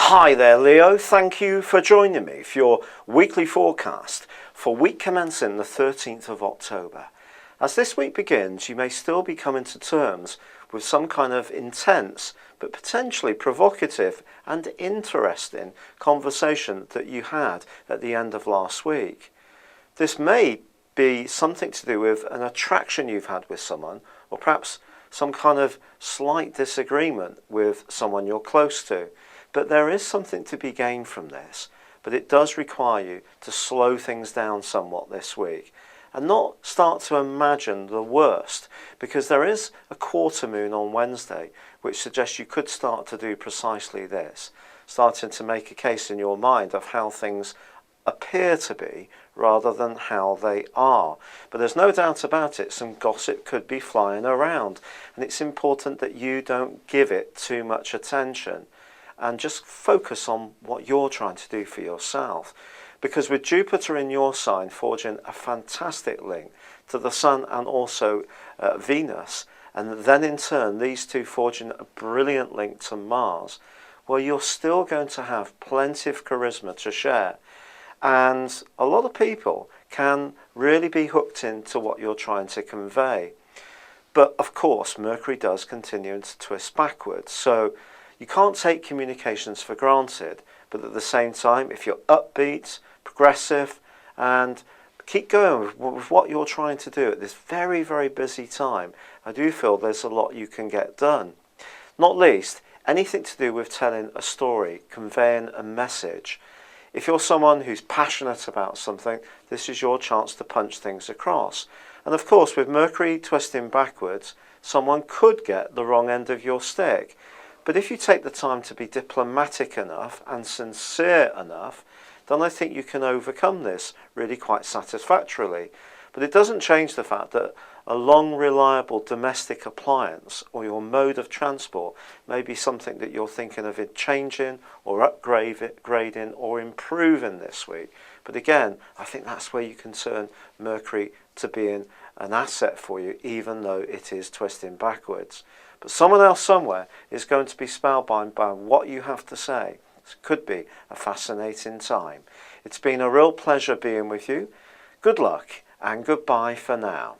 Hi there, Leo. Thank you for joining me for your weekly forecast for week commencing the 13th of October. As this week begins, you may still be coming to terms with some kind of intense but potentially provocative and interesting conversation that you had at the end of last week. This may be something to do with an attraction you've had with someone, or perhaps some kind of slight disagreement with someone you're close to. But there is something to be gained from this, but it does require you to slow things down somewhat this week and not start to imagine the worst, because there is a quarter moon on Wednesday which suggests you could start to do precisely this, starting to make a case in your mind of how things appear to be rather than how they are. But there's no doubt about it, some gossip could be flying around, and it's important that you don't give it too much attention and just focus on what you're trying to do for yourself. Because with Jupiter in your sign forging a fantastic link to the Sun and also Venus, and then in turn these two forging a brilliant link to Mars, well, you're still going to have plenty of charisma to share. And a lot of people can really be hooked into what you're trying to convey. But of course, Mercury does continue to twist backwards. So you can't take communications for granted, but at the same time, if you're upbeat, progressive, and keep going with what you're trying to do at this very, very busy time, I do feel there's a lot you can get done. Not least, anything to do with telling a story, conveying a message. If you're someone who's passionate about something, this is your chance to punch things across. And of course, with Mercury twisting backwards, someone could get the wrong end of your stick. But if you take the time to be diplomatic enough and sincere enough, then I think you can overcome this really quite satisfactorily. But it doesn't change the fact that a long, reliable domestic appliance or your mode of transport may be something that you're thinking of it changing or upgrading or improving this week. But again, I think that's where you can turn Mercury to being an asset for you, even though it is twisting backwards. But someone else somewhere is going to be spellbound by what you have to say. It could be a fascinating time. It's been a real pleasure being with you. Good luck and goodbye for now.